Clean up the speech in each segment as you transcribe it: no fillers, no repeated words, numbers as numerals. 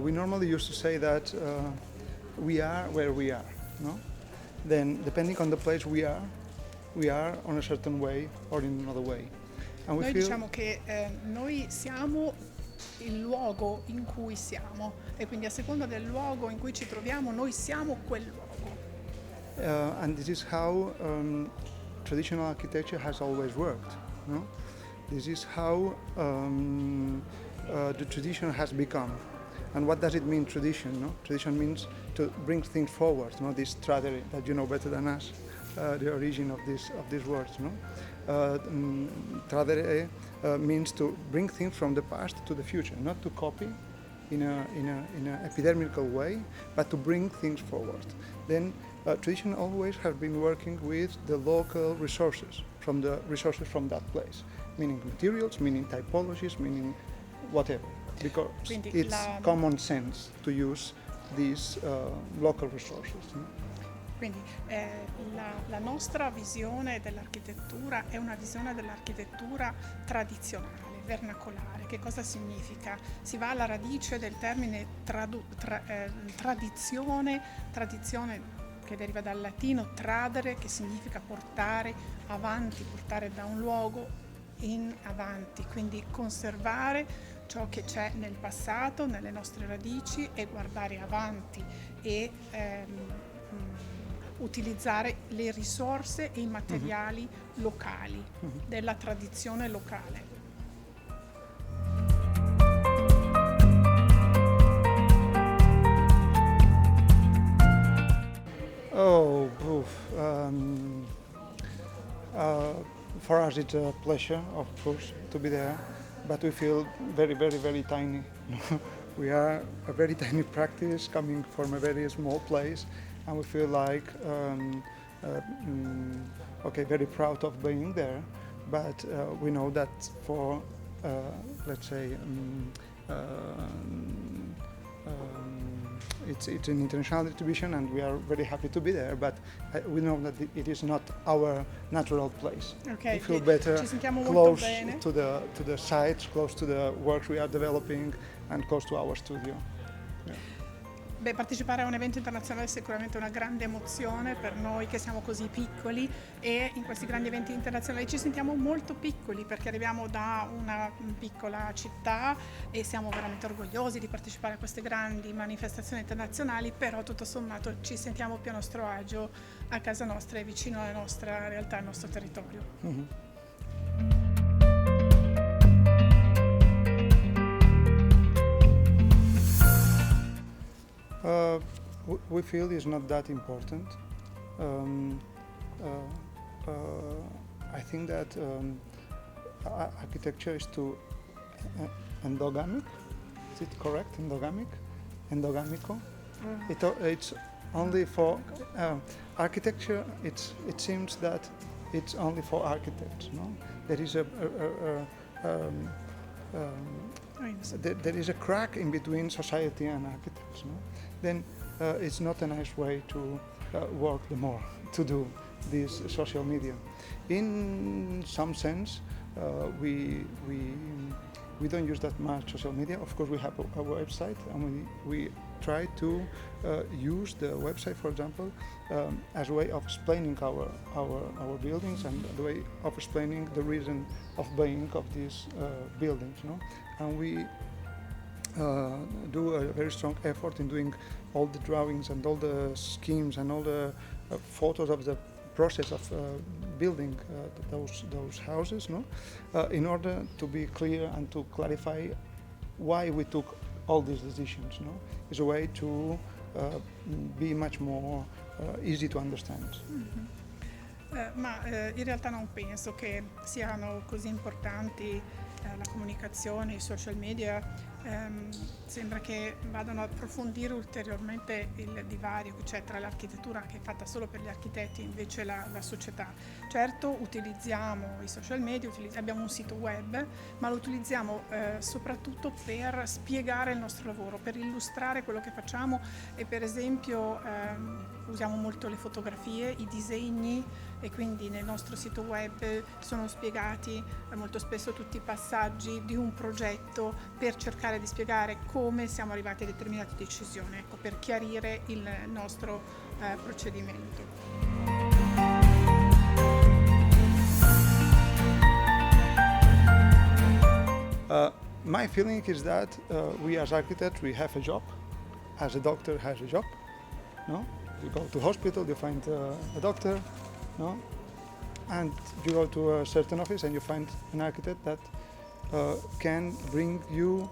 we normally used to say that we are where we are, no? Then, depending on the place we are on a certain way or in another way. And we Noi feel diciamo che noi siamo il luogo in cui siamo e quindi a seconda del luogo in cui ci troviamo noi siamo quel luogo. and this is how traditional architecture has always worked, no? This is how the tradition has become. And what does it mean, tradition? No? Tradition means to bring things forward. No? This tradere that you know better than us, the origin of these words. No? Tradere means to bring things from the past to the future, not to copy in a epidermical way, but to bring things forward. Then tradition always has been working with the local resources from that place, meaning materials, meaning typologies, meaning whatever. Because Quindi it's common sense to use these local resources. No? Quindi la nostra visione dell'architettura è una visione dell'architettura tradizionale, vernacolare. Che cosa significa? Si va alla radice del termine tradizione che deriva dal latino tradere, che significa portare avanti, portare da un luogo in avanti, quindi conservare ciò che c'è nel passato, nelle nostre radici e guardare avanti e utilizzare le risorse e i materiali locali, della tradizione locale. Oh, for us it's a pleasure, of course, to be there, but we feel very, very, very tiny. We are a very tiny practice coming from a very small place, and we feel like, very proud of being there, but we know that for, let's say, it's an international distribution and we are very happy to be there, but we know that it is not our natural place. Okay, we feel better ci sentiamo molto close bene. to the sites, close to the work we are developing and close to our studio. Beh, partecipare a un evento internazionale è sicuramente una grande emozione per noi che siamo così piccoli e in questi grandi eventi internazionali ci sentiamo molto piccoli perché arriviamo da una piccola città e siamo veramente orgogliosi di partecipare a queste grandi manifestazioni internazionali, però tutto sommato ci sentiamo più a nostro agio a casa nostra e vicino alla nostra realtà, al nostro territorio. Mm-hmm. We feel it's not that important. I think that architecture is too endogamic. Is it correct? Endogamic? Endogamico? It's only for architecture. It seems that it's only for architects. No, there is there is a crack in between society and architects. No? Then it's not a nice way to work the more, to do this social media. In some sense, we don't use that much social media. Of course, we have a website, and we try to use the website, for example, as a way of explaining our buildings and the way of explaining the reason of being of these buildings. No? And we do a very strong effort in doing all the drawings and all the schemes and all the photos of the process of building those houses, no? In order to be clear and to clarify why we took all these decisions. No? It's a way to be much more easy to understand. Mm-hmm. Ma in realtà non penso che siano così importanti la comunicazione, i social media. Sembra che vadano a approfondire ulteriormente il divario che c'è tra l'architettura che è fatta solo per gli architetti e invece la società. Certo, utilizziamo i social media, abbiamo un sito web, ma lo utilizziamo soprattutto per spiegare il nostro lavoro, per illustrare quello che facciamo e per esempio usiamo molto le fotografie, i disegni e quindi nel nostro sito web sono spiegati molto spesso tutti i passaggi di un progetto per cercare di spiegare come siamo arrivati a determinate decisioni, ecco, per chiarire il nostro procedimento. My feeling is that we as architects, we have a job, as a doctor has a job, no? You go to hospital, you find a doctor, no? And you go to a certain office and you find an architect that can bring you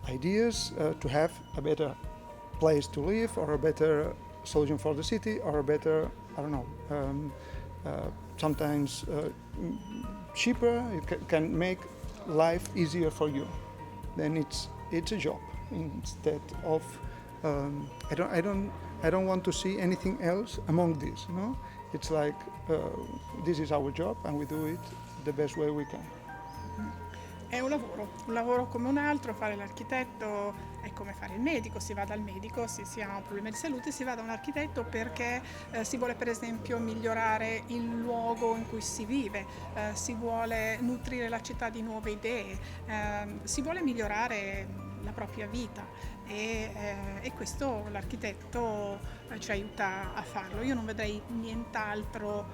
ideas to have a better place to live, or a better solution for the city, or a better, I don't know, sometimes cheaper. It can make life easier for you. Then it's a job instead of I don't want to see anything else among this. No, it's like this is our job and we do it the best way we can. È un lavoro come un altro. Fare l'architetto è come fare il medico, si va dal medico se si ha un problema di salute, si va da un architetto perché si vuole per esempio migliorare il luogo in cui si vive, si vuole nutrire la città di nuove idee, si vuole migliorare la propria vita e questo l'architetto ci aiuta a farlo. Io non vedrei nient'altro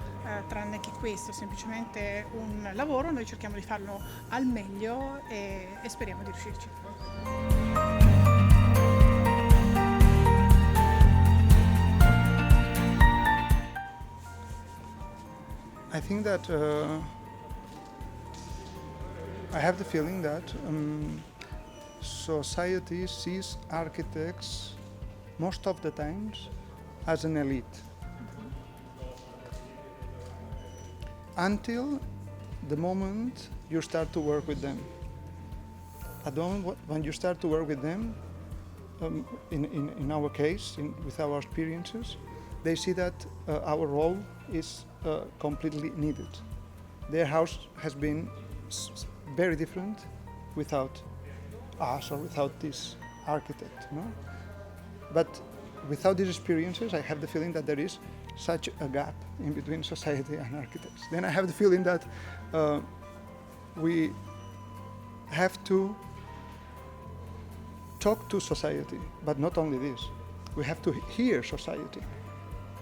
tranne che questo, semplicemente un lavoro. Noi cerchiamo di farlo al meglio e speriamo di riuscirci. I think that I have the feeling that society sees architects most of the times as an elite until the moment you start to work with them. When you start to work with them, in our case, with our experiences, they see that our role is completely needed. Their house has been very different without us or without this architect, no? But without these experiences, I have the feeling that there is such a gap in between society and architects. Then I have the feeling that we have to talk to society, but not only this. We have to hear society,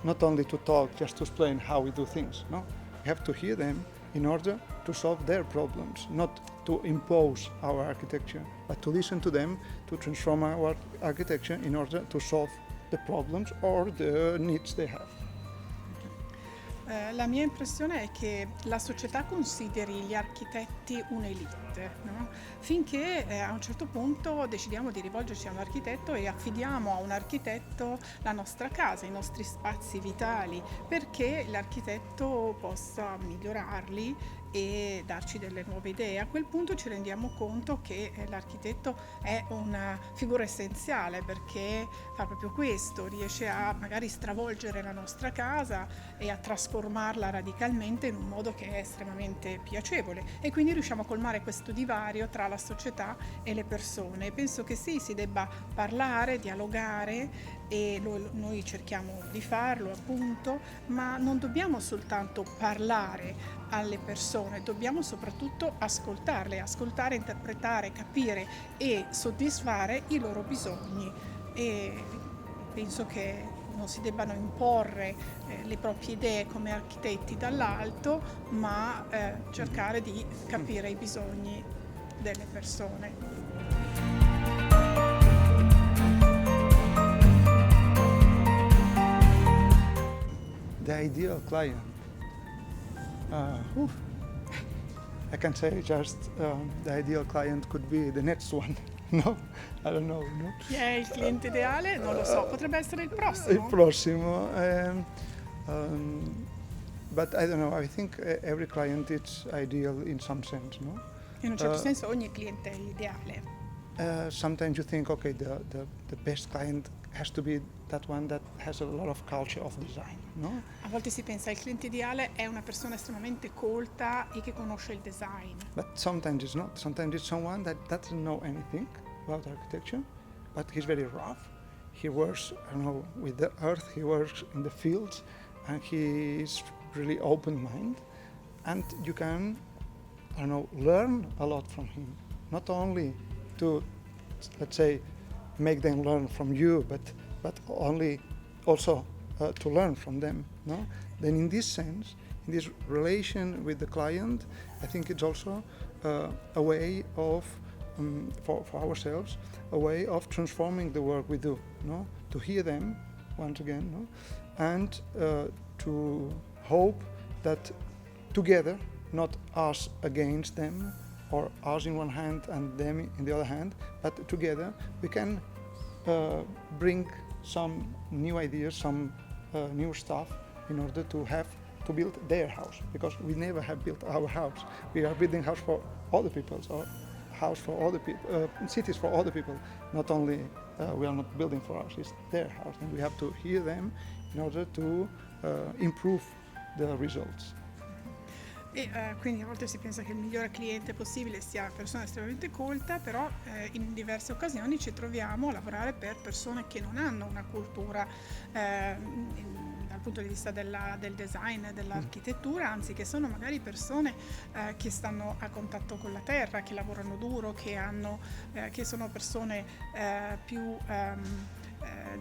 not only to talk, just to explain how we do things, no? We have to hear them in order to solve their problems, not to impose our architecture, but to listen to them, to transform our architecture in order to solve the problems or the needs they have. La mia impressione è che la società consideri gli architetti un'elite, no? Finché a un certo punto decidiamo di rivolgerci a un architetto e affidiamo a un architetto la nostra casa, i nostri spazi vitali, perché l'architetto possa migliorarli e darci delle nuove idee. A quel punto ci rendiamo conto che l'architetto è una figura essenziale, perché fa proprio questo, riesce a magari stravolgere la nostra casa e a trasformarla radicalmente in un modo che è estremamente piacevole, e quindi riusciamo a colmare questo divario tra la società e le persone. Penso che sì, si debba parlare, dialogare, e noi cerchiamo di farlo appunto, ma non dobbiamo soltanto parlare alle persone, dobbiamo soprattutto ascoltarle, interpretare, capire e soddisfare i loro bisogni, e penso che non si debbano imporre le proprie idee come architetti dall'alto, ma cercare di capire i bisogni delle persone. The ideal client. I can say just the ideal client could be the next one. No, I don't know. No? Chi è il cliente ideale? Non lo so, potrebbe essere il prossimo. Il prossimo. But I don't know. I think every client is ideal in some sense, no? In un certo senso ogni cliente è ideale. Sometimes you think, okay, the best client has to be that one that has a lot of culture of design, no? A volte si pensa il cliente ideale è una persona estremamente colta e che conosce il design. But sometimes it's not. Sometimes it's someone that doesn't know anything about architecture, but he's very rough. he works, with the earth, he works in the fields, and he is really open-minded, and you can, learn a lot from him. Not only to, let's say, make them learn from you, but only also to learn from them. No? Then in this sense, in this relation with the client, I think it's also a way of, for ourselves, a way of transforming the work we do. No? To hear them, once again, no? And to hope that together, not us against them, or us in one hand and them in the other hand, but together we can bring some new ideas, some new stuff in order to build their house, because we never have built our house. We are building house for other people, or house for other people, cities for other people. Not only we are not building for us, it's their house, and we have to hear them in order to improve the results. E quindi a volte si pensa che il migliore cliente possibile sia una persona estremamente colta, però in diverse occasioni ci troviamo a lavorare per persone che non hanno una cultura dal punto di vista del design, dell'architettura, anzi che sono magari persone che stanno a contatto con la terra, che lavorano duro, che sono persone più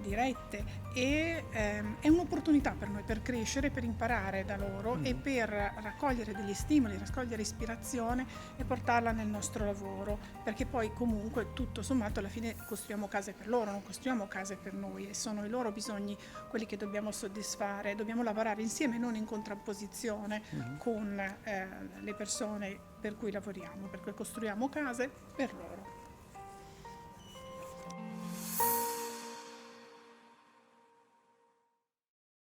dirette, e è un'opportunità per noi per crescere, per imparare da loro e per raccogliere degli stimoli, raccogliere ispirazione e portarla nel nostro lavoro, perché poi comunque tutto sommato alla fine costruiamo case per loro, non costruiamo case per noi, e sono i loro bisogni quelli che dobbiamo soddisfare. Dobbiamo lavorare insieme, non in contrapposizione con le persone per cui lavoriamo, perché costruiamo case per loro.